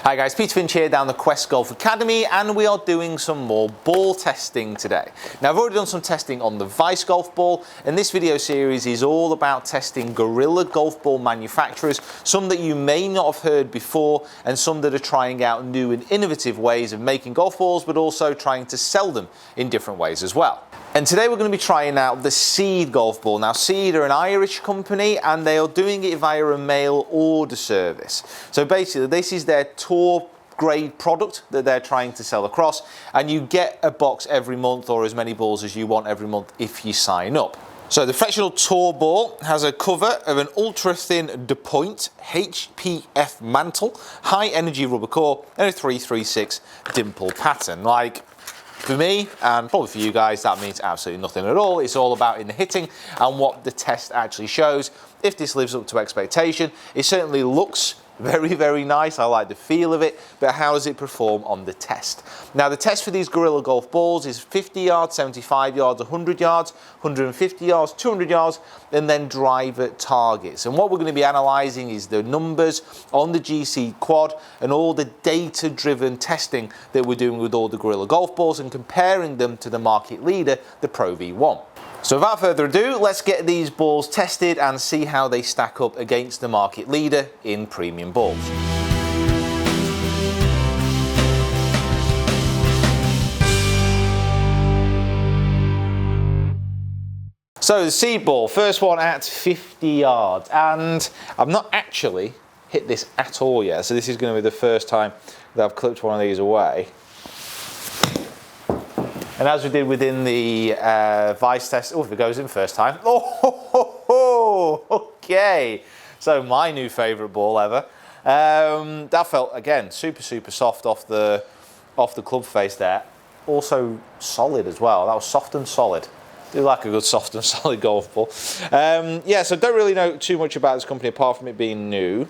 Hi guys, Peter Finch here down the Quest Golf Academy, and we are doing some more ball testing today. Now I've already done some testing on the Vice golf ball, and this video series is all about testing Guerrilla golf ball manufacturers, some that you may not have heard before and some that are trying out new and innovative ways of making golf balls, but also trying to sell them in different ways as well. And today we're going to be trying out the Seed golf ball. Now Seed are an Irish company and they are doing it via a mail order service. So basically this is their tour grade product that they're trying to sell across, and you get a box every month or as many balls as you want every month if you sign up. So the Fractional Tour ball has a cover of an ultra thin DuPont HPF mantle, high energy rubber core and a 336 dimple pattern. Like, for me, and probably for you guys, that means absolutely nothing at all. It's all about in the hitting and what the test actually shows. If this lives up to expectation, it certainly looks very, very nice. I like the feel of it, but how does it perform on the test? Now, the test for these Guerrilla golf balls is 50 yards, 75 yards, 100 yards, 150 yards, 200 yards, and then driver targets. And what we're going to be analysing is the numbers on the GC quad and all the data-driven testing that we're doing with all the Guerrilla golf balls and comparing them to the market leader, the Pro-V1. So without further ado, let's get these balls tested and see how they stack up against the market leader in premium balls. So the Seed ball, first one at 50 yards, and I've not actually hit this at all yet, so this is going to be the first time that I've clipped one of these away. And as we did within the Vice test, oh, if it goes in first time. Oh, okay. So my new favourite ball ever. That felt, again, super soft off the club face there. Also solid as well. That was soft and solid. I do like a good soft and solid golf ball. Yeah, so don't really know too much about this company apart from it being new.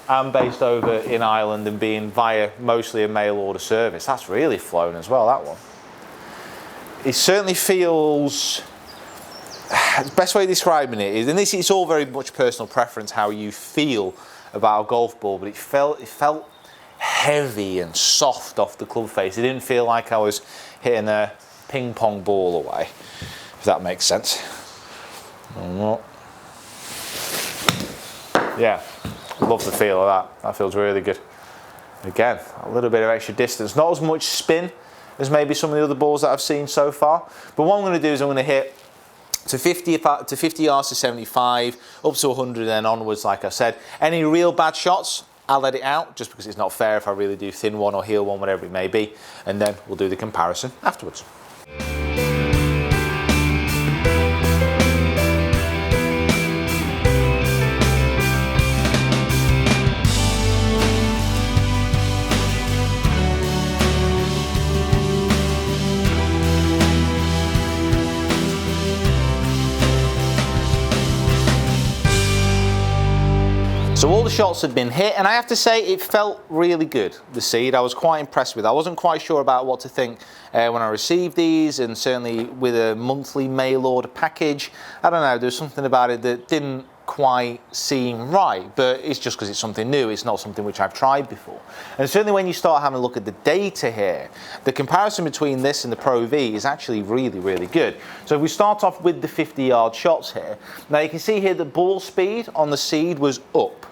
And based over in Ireland and being via mostly a mail order service. That's really flown as well, that one. It certainly feels, the best way of describing it is, and this it's all very much personal preference how you feel about a golf ball, but it felt heavy and soft off the club face. It didn't feel like I was hitting a ping pong ball away, if that makes sense. Yeah. Love the feel of that. That feels really good. Again, a little bit of extra distance. Not as much spin as maybe some of the other balls that I've seen so far. But what I'm going to do is I'm going to hit to 50 yards to 75, up to 100 and then onwards, like I said. Any real bad shots, I'll let it out, just because it's not fair if I really do thin one or heel one, whatever it may be. And then we'll do the comparison afterwards. So all the shots had been hit, and I have to say it felt really good, the Seed. I was quite impressed with it. I wasn't quite sure about what to think when I received these, and certainly with a monthly mail order package. I don't know, there's something about it that didn't quite seem right, but it's just because it's something new. It's not something which I've tried before. And certainly when you start having a look at the data here, the comparison between this and the Pro-V is actually really good. So if we start off with the 50-yard shots here, now you can see here that ball speed on the Seed was up.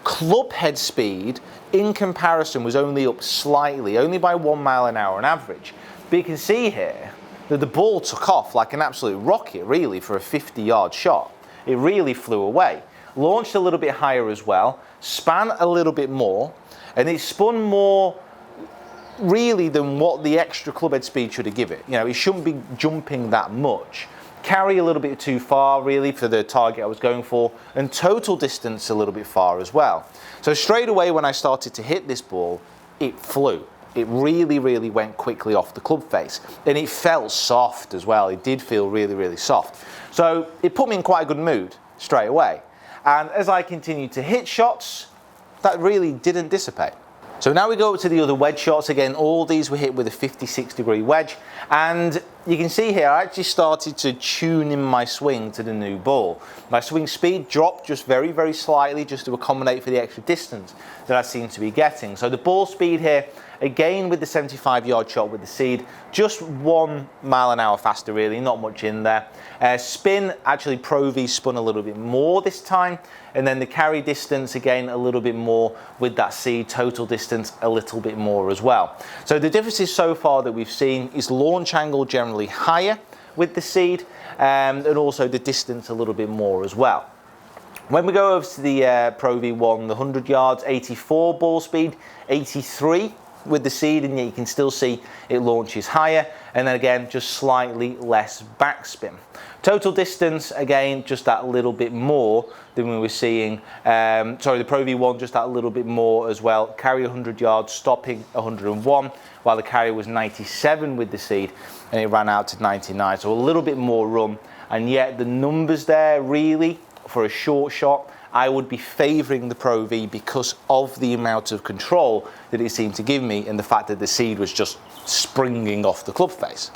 Club head speed in comparison was only up slightly, only by 1 mile an hour on average. But you can see here that the ball took off like an absolute rocket, really, for a 50-yard shot. It really flew away. Launched a little bit higher as well, span a little bit more, and it spun more really than what the extra club head speed should have given it. You know, it shouldn't be jumping that much. Carry a little bit too far, really, for the target I was going for, and total distance a little bit far as well. So straight away when I started to hit this ball, it flew. It really went quickly off the club face, and it felt soft as well. It did feel really soft. So it put me in quite a good mood straight away. And as I continued to hit shots, that really didn't dissipate. So now we go up to the other wedge shots. Again, all these were hit with a 56-degree wedge, and you can see here I actually started to tune in my swing to the new ball. My swing speed dropped just very, very slightly just to accommodate for the extra distance that I seem to be getting. So the ball speed here, again with the 75-yard shot with the seed, just 1 mile an hour faster really, not much in there. Spin, actually Pro-V spun a little bit more this time, and then the carry distance again a little bit more with that seed, total distance a little bit more as well. So the differences so far that we've seen is launch angle generally higher with the seed, and also the distance a little bit more as well. When we go over to the Pro-V1, the 100 yards, 84 ball speed, 83 with the seed, and yet you can still see it launches higher, and then again just slightly less backspin. Total distance again just that little bit more than we were seeing, the Pro-V1 just that little bit more as well. Carry 100 yards, stopping 101, while the carry was 97 with the seed, and it ran out to 99, so a little bit more run, and yet the numbers there really for a short shot, I would be favouring the Pro-V because of the amount of control that it seemed to give me and the fact that the seed was just springing off the club face.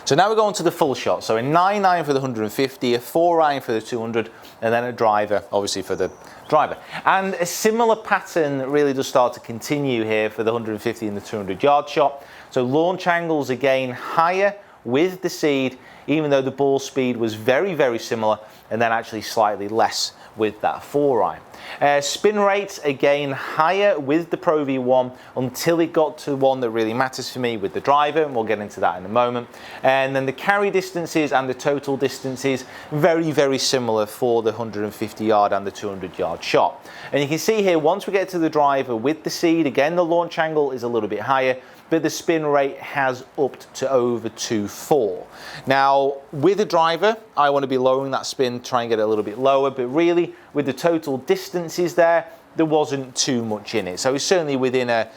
So now we're going to the full shot. So a 9-iron for the 150, a 4-iron for the 200, and then a driver, obviously for the driver. And a similar pattern really does start to continue here for the 150 and the 200-yard shot. So launch angles again higher with the seed, even though the ball speed was very, very similar, and then actually slightly less with that 4-iron. Spin rates again higher with the Pro-V1 until it got to one that really matters for me with the driver, and we'll get into that in a moment. And then the carry distances and the total distances very, very similar for the 150-yard and the 200-yard shot. And you can see here once we get to the driver with the seed, again the launch angle is a little bit higher, but the spin rate has upped to over 2.4. Now, with a driver, I want to be lowering that spin, try and get it a little bit lower, but really, with the total distances there wasn't too much in it. So it's certainly within an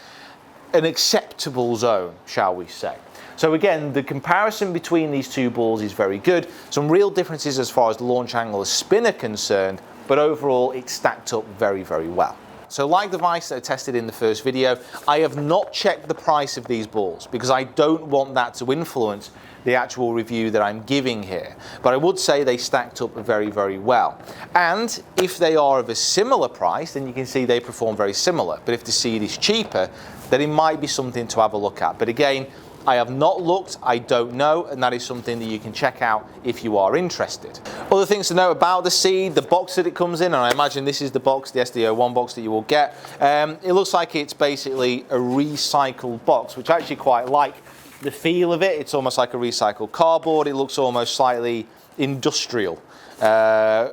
acceptable zone, shall we say. So again, the comparison between these two balls is very good. Some real differences as far as the launch angle and spin are concerned, but overall, it's stacked up very, very well. So like the Vice that I tested in the first video, I have not checked the price of these balls because I don't want that to influence the actual review that I'm giving here. But I would say they stacked up very, very well. And if they are of a similar price, then you can see they perform very similar. But if the seed is cheaper, then it might be something to have a look at. But again, I have not looked, I don't know, and that is something that you can check out if you are interested. Other things to note about the seed, the box that it comes in, and I imagine this is the box, the SD-01 box that you will get. It looks like it's basically a recycled box, which I actually quite like the feel of it. It's almost like a recycled cardboard. It looks almost slightly industrial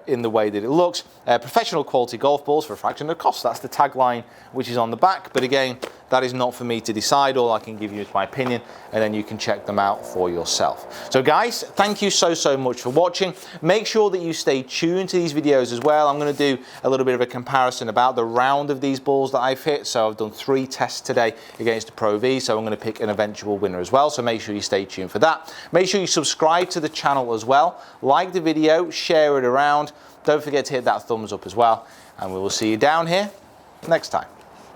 in the way that it looks. Professional quality golf balls for a fraction of the cost. That's the tagline which is on the back. But again, that is not for me to decide. All I can give you is my opinion, and then you can check them out for yourself. So guys, thank you so much for watching. Make sure that you stay tuned to these videos as well. I'm going to do a little bit of a comparison about the round of these balls that I've hit. So I've done 3 tests today against the Pro-V, so I'm going to pick an eventual winner as well. So make sure you stay tuned for that. Make sure you subscribe to the channel as well. Like the video, share it around. Don't forget to hit that thumbs up as well, and we will see you down here next time.